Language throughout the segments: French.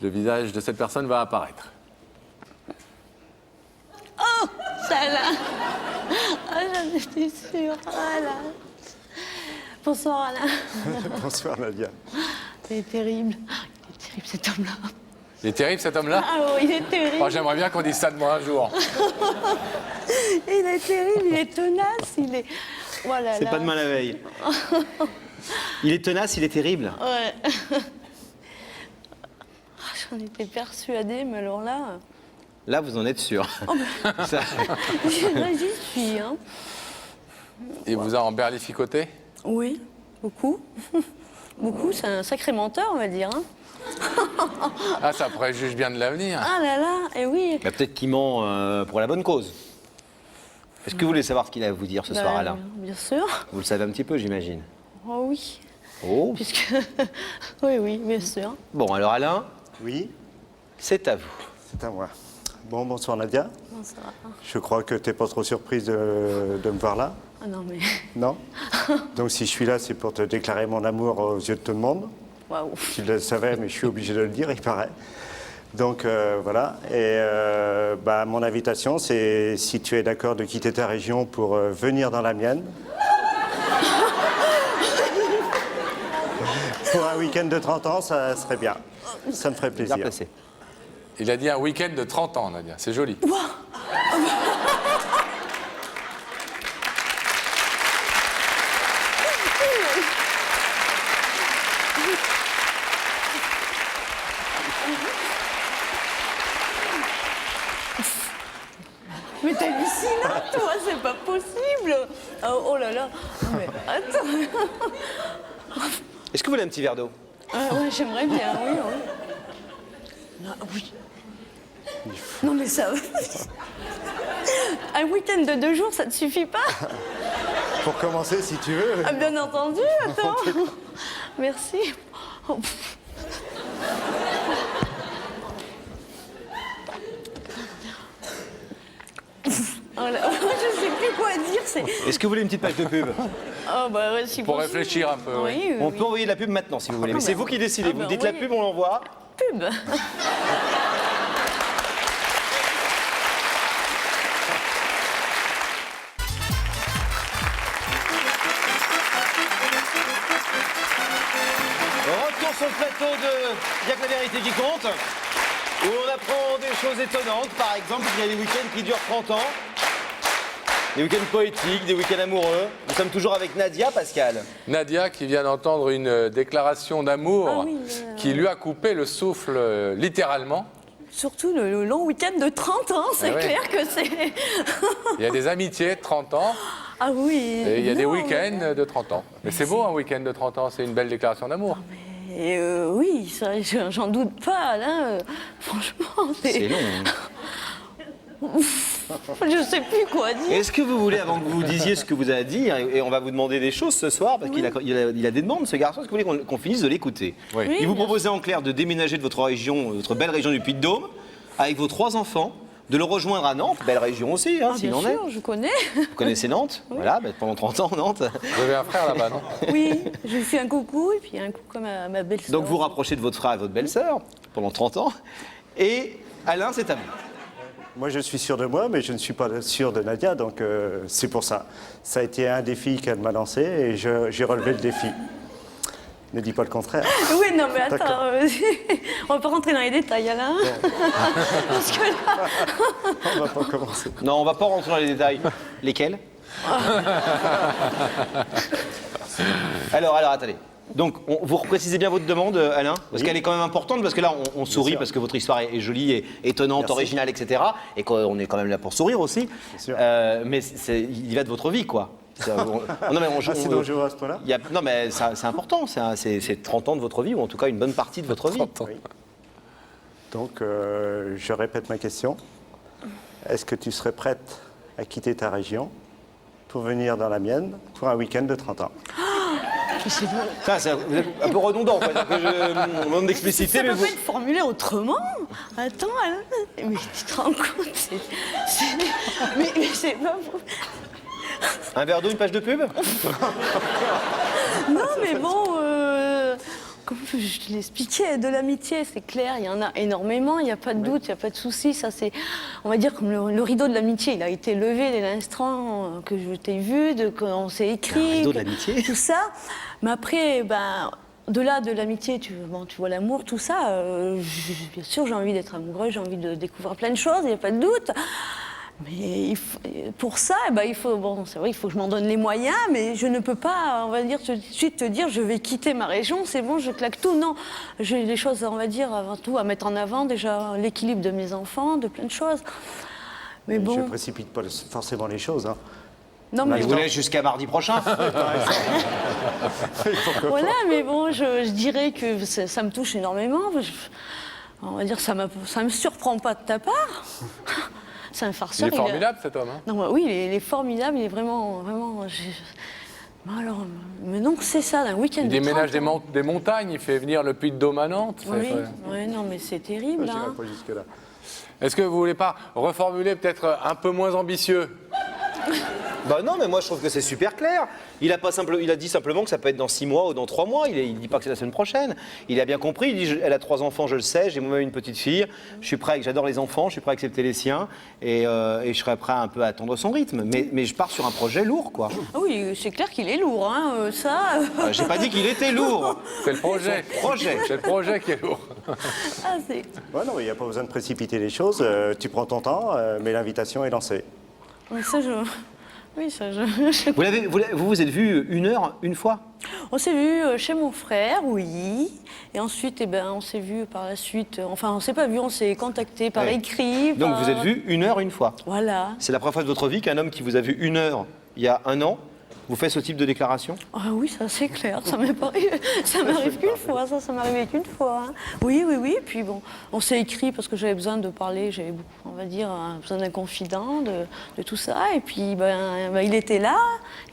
Le visage de cette personne va apparaître. Oh, ça là. Ah, j'en étais sûre. Voilà. Bonsoir, Alain. Bonsoir Nadia. C'est terrible. Il est terrible, cet homme-là. Il est terrible, cet homme-là? Ah oui, il est terrible. Oh, j'aimerais bien qu'on dise ça de moi un jour. Il est terrible, il est tenace, il est... Voilà, C'est pas demain la veille. Il est tenace, il est terrible. Ouais. J'en étais persuadée, mais alors là... Là, vous en êtes sûr. Ça- J'y suis, hein. Il vous a emberlificoté? Oui, beaucoup. Beaucoup, c'est un sacré menteur, on va dire. Hein. Ah, ça préjuge bien de l'avenir. Ah là là, et oui. Bah, peut-être qu'il ment pour la bonne cause. Est-ce que vous voulez savoir ce qu'il a à vous dire ce soir, Alain? Bien sûr. Vous le savez un petit peu, j'imagine. Oh oui. Oh. Puisque... oui, bien sûr. Bon, alors Alain, Oui, c'est à vous. c'est à moi. Bon, bonsoir Nadia. Non, ça va. Je crois que tu n'es pas trop surprise de me voir là, Ah non, mais... non? Donc si je suis là, c'est pour te déclarer mon amour aux yeux de tout le monde. Waouh. Tu le savais, mais je suis obligé de le dire, il paraît. Donc voilà. Et bah, mon invitation, c'est si tu es d'accord de quitter ta région pour venir dans la mienne. Pour un week-end de 30 ans, ça serait bien. Ça me ferait Bien plaisir. placé. Il a dit un week-end de 30 ans, Nadia. C'est joli. Mais t'es hallucinant, toi, c'est pas possible. Oh là là. Non, mais attends. Est-ce que vous voulez un petit verre d'eau? Ouais, j'aimerais bien, oui, oui. Ah, oui. Non, mais ça... Un week-end de 2 jours, ça ne suffit pas? Pour commencer, si tu veux. Ah, bien entendu, attends. Merci. Oh, pff. Oh là, je sais plus quoi dire, c'est... Est-ce que vous voulez une petite page de pub? Oh, bah, ouais, si Pour possible. réfléchir un peu, oui. Oui, oui, On oui. peut envoyer de la pub maintenant si vous voulez, mais Ah, c'est bah, vous qui décidez. ah, Vous bah, me dites la oui. pub, on l'envoie. Pub. Retour sur le plateau de Y'a que la vérité qui compte, où on apprend des choses étonnantes. Par exemple, il y a des week-ends qui durent 30 ans, des week-ends poétiques, des week-ends amoureux. Nous sommes toujours avec Nadia, Pascal. Nadia qui vient d'entendre une déclaration d'amour Ah oui, qui lui a coupé le souffle littéralement. Surtout le long week-end de 30 ans, c'est Ah ouais. clair que c'est... Il y a des amitiés de 30 ans Ah oui. et il y a des non, week-ends de 30 ans. Mais c'est beau un week-end de 30 ans, c'est une belle déclaration d'amour. Et oui, ça, j'en doute pas, Alain. Franchement, C'est long. je sais plus quoi dire. Est-ce que vous voulez, avant que vous disiez ce que vous avez à dire, et on va vous demander des choses ce soir, parce qu'il a des demandes, ce garçon, est-ce que vous voulez qu'on finisse de l'écouter? Oui. Oui. Il vous bien proposait en clair de déménager de votre région, votre belle région du Puy-de-Dôme, avec vos 3 enfants, de le rejoindre à Nantes, belle région aussi, hein, Ah, s'il bien en est. sûr, je connais. Vous connaissez Nantes? Voilà, bah, pendant 30 ans, Nantes. Vous avez un frère là-bas, non? Oui, je lui fais un coucou et puis un coucou à ma belle-sœur. Donc vous rapprochez de votre frère et votre belle-sœur pendant 30 ans. Et Alain, c'est à vous. Moi, je suis sûr de moi, mais je ne suis pas sûr de Nadia, donc c'est pour ça. Ça a été un défi qu'elle m'a lancé et j'ai relevé le défi. Ne dis pas le contraire. Oui, non, mais attends, D'accord. on va pas rentrer dans les détails, Alain. Parce que là... On va pas commencer. Non, on va pas rentrer dans les détails. Lesquels? Alors, attendez. Donc, vous reprécisez bien votre demande, Alain, parce Oui. qu'elle est quand même importante, parce que là, on sourit, sûr. parce que votre histoire est jolie, et étonnante, Merci. originale, etc. Et qu'on est quand même là pour sourire aussi. sûr. Mais il y va de votre vie, quoi. Non, mais Ah, c'est dangereux à ce point-là? non, mais c'est important. C'est 30 ans de votre vie, ou en tout cas une bonne partie de votre vie. 30 ans. Oui. Donc, je répète ma question. Est-ce que tu serais prête à quitter ta région pour venir dans la mienne pour un week-end de 30 ans? Ça, c'est un peu redondant, quoi. Que je demande d'expliciter, Ça mais peut vous... pas être formulé autrement. Attends, Alain, mais tu te rends compte, mais c'est pas... Un verre d'eau, une page de pub? Non, mais bon, comme je te l'expliquais, de l'amitié, c'est clair, il y en a énormément, il n'y a pas de doute, il n'y a pas de souci. Ça, c'est, on va dire, comme le rideau de l'amitié, il a été levé dès l'instant que je t'ai vu, qu'on s'est écrit. Un rideau de l'amitié. Tout ça. Mais après, au-delà de l'amitié, tu vois l'amour, tout ça, bien sûr, j'ai envie d'être amoureux, j'ai envie de découvrir plein de choses, il n'y a pas de doute. Mais pour ça, il faut, c'est vrai, il faut que je m'en donne les moyens, mais je ne peux pas, on va dire, tout de suite te dire, je vais quitter ma région, c'est bon, je claque tout. Non, j'ai des choses, on va dire, avant tout, à mettre en avant, déjà l'équilibre de mes enfants, de plein de choses. Mais bon. Je ne précipite pas forcément les choses. Hein. Non, mais Je vous laisse jusqu'à mardi prochain. voilà, mais bon, je dirais que ça me touche énormément. On va dire, ça me surprend pas de ta part. C'est un farceur. Il est formidable, cet homme. Hein. Non, oui, il est formidable, il est vraiment. Alors, mais donc c'est ça, un week-end. Il déménage des montagnes, il fait venir le Puy de Dôme à Nantes. Oui, non, mais c'est terrible. Je hein. n'irai pas jusque-là. Est-ce que vous voulez pas reformuler peut-être un peu moins ambitieux? Bah non, mais moi je trouve que c'est super clair. Il a dit simplement que ça peut être dans 6 mois ou dans 3 mois. Il dit pas que c'est la semaine prochaine. Il a bien compris. Il dit elle a 3 enfants, je le sais. J'ai moi-même une petite fille. Je suis prêt. J'adore les enfants. Je suis prêt à accepter les siens et je serais prêt un peu à attendre son rythme. Mais je pars sur un projet lourd, quoi. Ah oui, c'est clair qu'il est lourd, hein, ça. J'ai pas dit qu'il était lourd. C'est le projet. C'est le projet qui est lourd. Ah, c'est. Ouais, non, il n'y a pas besoin de précipiter les choses. Tu prends ton temps, mais l'invitation est lancée. Mais ça, oui, ça, je. Vous vous êtes vu 1 heure, une fois? On s'est vu chez mon frère, oui. Et ensuite, on s'est vu par la suite. Enfin, on s'est pas vu, on s'est contacté par Ouais. écrit. Donc par- vous êtes vu 1 heure, une fois. Voilà. C'est la première fois de votre vie qu'un homme qui vous a vu 1 heure il y a 1 an vous fait ce type de déclaration? Ah oui, ça c'est clair. Ça m'arrive qu'une fois. Ça m'est arrivé qu'une fois. Hein. Oui. Puis bon, on s'est écrit parce que j'avais besoin de parler. J'avais beaucoup, on va dire, besoin d'un confident, de tout ça. Et puis, il était là.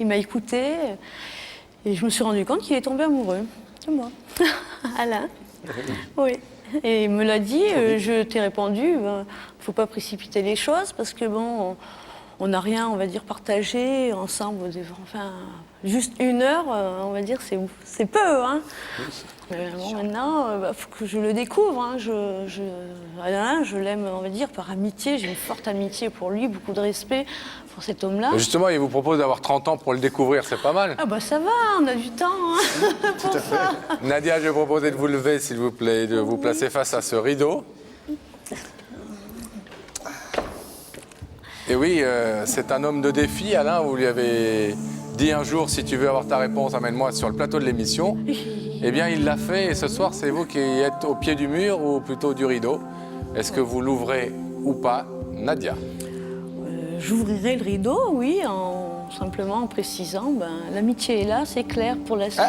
Il m'a écouté. Et je me suis rendu compte qu'il est tombé amoureux de moi. Alain. Oui. Et il me l'a dit. Je t'ai répondu. Faut pas précipiter les choses parce que bon. On n'a rien, on va dire, partagé ensemble. Enfin, juste 1 heure, on va dire, c'est peu. Hein. Bon, maintenant, il faut que je le découvre. Hein. Alain, je l'aime, on va dire, par amitié. J'ai une forte amitié pour lui, beaucoup de respect pour cet homme-là. Et justement, il vous propose d'avoir 30 ans pour le découvrir, c'est pas mal. Ah bah ça va, on a du temps hein, pour ça. Nadia, je vais vous proposer de vous lever, s'il vous plaît, de vous placer face à ce rideau. Et oui, c'est un homme de défi, Alain. Vous lui avez dit un jour, si tu veux avoir ta réponse, amène-moi sur le plateau de l'émission. Eh bien, il l'a fait et ce soir, c'est vous qui êtes au pied du mur ou plutôt du rideau. Est-ce que vous l'ouvrez ou pas, Nadia? J'ouvrirai le rideau, oui, simplement en précisant, l'amitié est là, c'est clair pour la suite.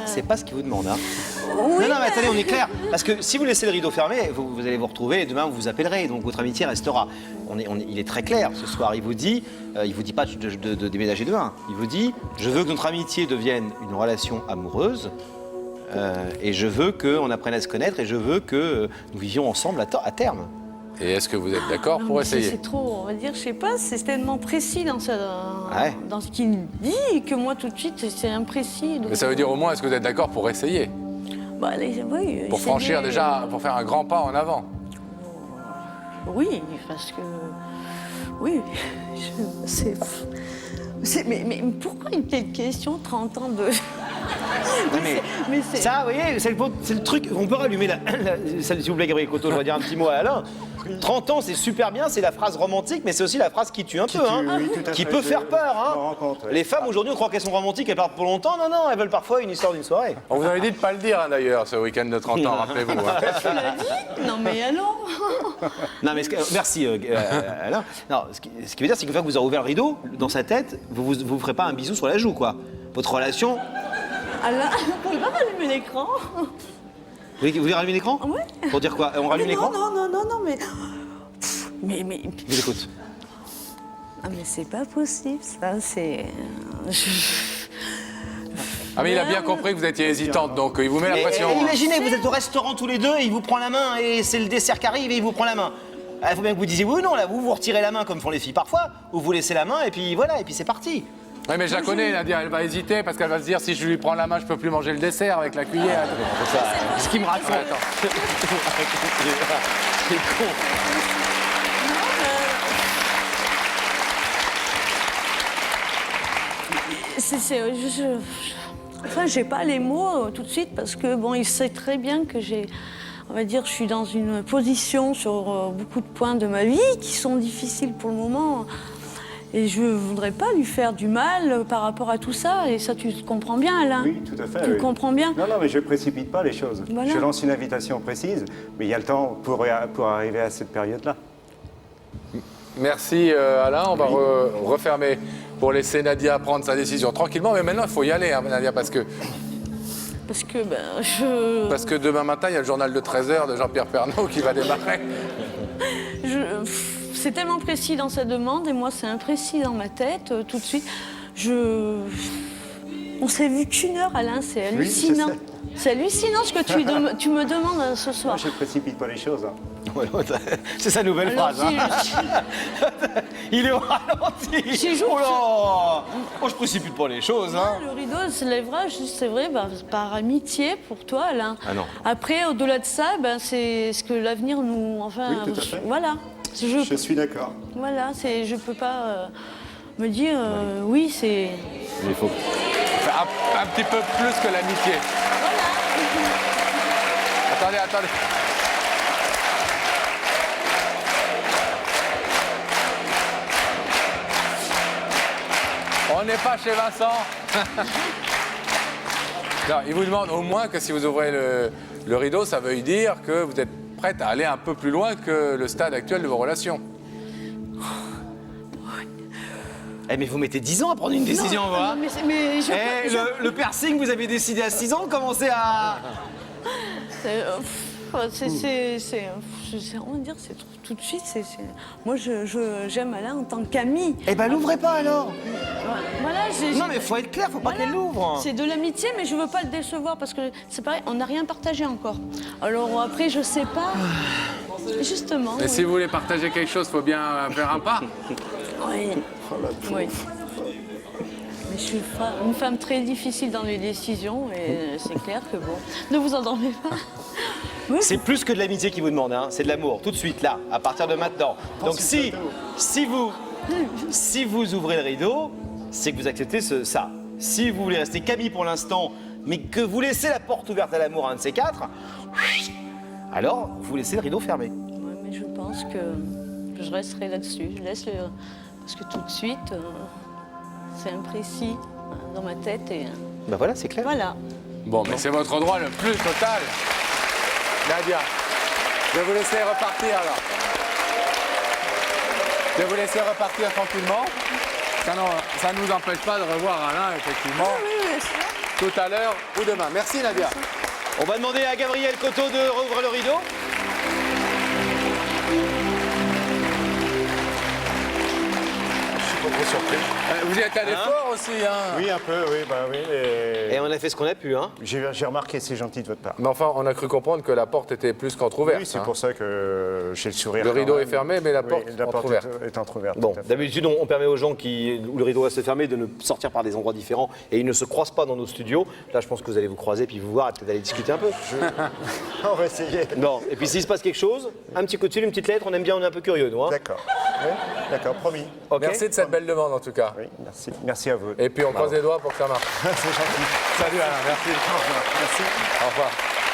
C'est pas ce qu'il vous demande, hein. Oui, Non, mais attendez, on est clair. Parce que si vous laissez le rideau fermé, vous allez vous retrouver et demain vous vous appellerez. Donc votre amitié restera. Il est très clair ce soir. Il vous dit pas de déménager demain. Il vous dit, je veux que notre amitié devienne une relation amoureuse. Et je veux qu'on apprenne à se connaître et je veux que nous vivions ensemble à terme. Et est-ce que vous êtes d'accord Non, pour mais essayer? C'est trop, on va dire, je sais pas, c'est tellement précis dans Ouais. ce qu'il dit que moi tout de suite c'est imprécis. Donc, Mais ça veut dire au moins, est-ce que vous êtes d'accord pour essayer? Oui, Pour franchir déjà, pour faire un grand pas en avant? Oui, parce que. Oui, mais pourquoi une telle question, 30 ans de. Non, mais c'est- ça, vous voyez, c'est le truc. On peut rallumer s'il vous plaît, Gabriel Coteau, je vais dire un petit mot à Alain. 30 ans, c'est super bien, c'est la phrase romantique, mais c'est aussi la phrase qui tue un peu, hein, oui, tout à qui fait, peut je faire peur. m'en Hein. rends compte, ouais. Les femmes aujourd'hui, on croit qu'elles sont romantiques, elles partent pour longtemps. Non, non, elles veulent parfois une histoire d'une soirée. On vous avait dit de ne pas le dire, hein, d'ailleurs, ce week-end de 30 ans, rappelez-vous. Hein. Tu l'as dit? Non, mais alors. Non, mais merci, Alain. Non, ce qui veut dire, c'est qu'une fois que vous aurez ouvert le rideau, dans sa tête, vous ferez pas un bisou sur la joue, quoi. Votre relation. Alain, on peut pas rallumer l'écran? Vous voulez rallumer l'écran? Ouais. Pour dire quoi? On rallume l'écran? Non, mais. Mais. Je vous écoute. Ah, mais c'est pas possible, ça, c'est. Ah, mais il a bien compris que vous étiez hésitante, donc il vous met la pression. hein. Imaginez, vous êtes au restaurant tous les deux et il vous prend la main et c'est le dessert qui arrive et il vous prend la main. Il faut bien que vous disiez oui ou non, là, vous retirez la main comme font les filles parfois, ou vous laissez la main et puis voilà, et puis c'est parti. Oui, mais je la connais, Nadia, elle va hésiter parce qu'elle va se dire si je lui prends la main, je peux plus manger le dessert avec la cuillère. C'est ce qui me raconte. Ouais, attends. C'est con. Enfin, j'ai pas les mots tout de suite parce que bon, il sait très bien que on va dire, je suis dans une position sur beaucoup de points de ma vie qui sont difficiles pour le moment. Et je voudrais pas lui faire du mal par rapport à tout ça. Et ça, tu le comprends bien, Alain. Oui, tout à fait. Tu le comprends bien. Non, mais je ne précipite pas les choses. Voilà. Je lance une invitation précise, mais il y a le temps pour arriver à cette période-là. Merci Alain, on va refermer pour laisser Nadia prendre sa décision tranquillement. Mais maintenant, il faut y aller, hein, Nadia, parce que demain matin, il y a le journal de 13h de Jean-Pierre Pernaut qui va démarrer. C'est tellement précis dans sa demande et moi c'est imprécis dans ma tête tout de suite. On s'est vu qu'une heure, Alain, c'est hallucinant. Oui, je sais. C'est hallucinant ce que tu me demandes ce soir. Moi, je ne précipite pas les choses. Hein. C'est sa nouvelle Alors, phrase. Il est au ralenti. Si je- Oh là. Moi, je précipite pas les choses. Hein. Le rideau se lèvera, c'est vrai, par amitié pour toi, Alain. Ah non. Après, au-delà de ça, c'est ce que l'avenir nous... Enfin, Oui, tout à fait. voilà. Je suis d'accord. Voilà, je peux pas me dire, oui, c'est... Il faut. Enfin, un petit peu plus que l'amitié. Attendez. On n'est pas chez Vincent. Non, il vous demande au moins que si vous ouvrez le rideau, ça veut dire que vous êtes prête à aller un peu plus loin que le stade actuel de vos relations. Eh, mais vous mettez 10 ans à prendre une décision, Non, voilà. mais je... Eh, le piercing, vous avez décidé à 6 ans, commencez à... on va dire, c'est tout de suite, moi j'aime Alain en tant qu'ami. Eh ben, l'ouvrez pas alors. Voilà, Non, mais faut être clair, faut pas qu'elle l'ouvre. C'est de l'amitié, mais je veux pas le décevoir parce que c'est pareil, on n'a rien partagé encore. Alors après, je sais pas. Justement. Et oui. si vous voulez partager quelque chose, il faut bien faire un pas. Oui. Oui. Mais je suis une femme très difficile dans les décisions et c'est clair que bon. Ne vous endormez pas. Oui. C'est plus que de l'amitié qui vous demande, hein. C'est de l'amour, tout de suite, là, à partir de maintenant. Donc si vous ouvrez le rideau, c'est que vous acceptez ça. Si vous voulez rester qu'amis pour l'instant, mais que vous laissez la porte ouverte à l'amour à un de ces quatre, alors vous laissez le rideau fermé. Ouais, mais je pense que je resterai là-dessus. Je laisse parce que tout de suite, c'est imprécis dans ma tête et Ben voilà, c'est clair. voilà. Bon, mais c'est votre droit le plus total. Nadia, je vais vous laisser repartir alors. Je vais vous laisser repartir tranquillement. Ça ne nous empêche pas de revoir Alain, effectivement, tout à l'heure ou demain. Merci Nadia. On va demander à Gabriel Coteau de rouvrir le rideau. Trop surpris. Vous y êtes allé fort aussi, hein. Oui, un peu, oui, bah oui. Et on a fait ce qu'on a pu, hein. J'ai remarqué, c'est gentil de votre part. Mais enfin, on a cru comprendre que la porte était plus qu'entrouverte. Oui, c'est hein. pour ça que j'ai le sourire. Le quand rideau même. est fermé, mais la Oui, porte entrouverte. est entrouverte. Bon, tout à fait. d'habitude, on permet aux gens où le rideau reste fermé de ne sortir par des endroits différents et ils ne se croisent pas dans nos studios. Là, je pense que vous allez vous croiser puis vous voir et peut-être aller discuter un peu. On va essayer. Bon, et puis s'il se passe quelque chose, un petit coup de fil, une petite lettre, on aime bien, on est un peu curieux, nous. Hein. D'accord. Oui, d'accord, promis. Ok. Merci de cette belle demande en tout cas. Oui, merci. Merci à vous. Et puis on croise les doigts pour que ça marche. C'est gentil. Salut Alain, merci. Merci. Au revoir.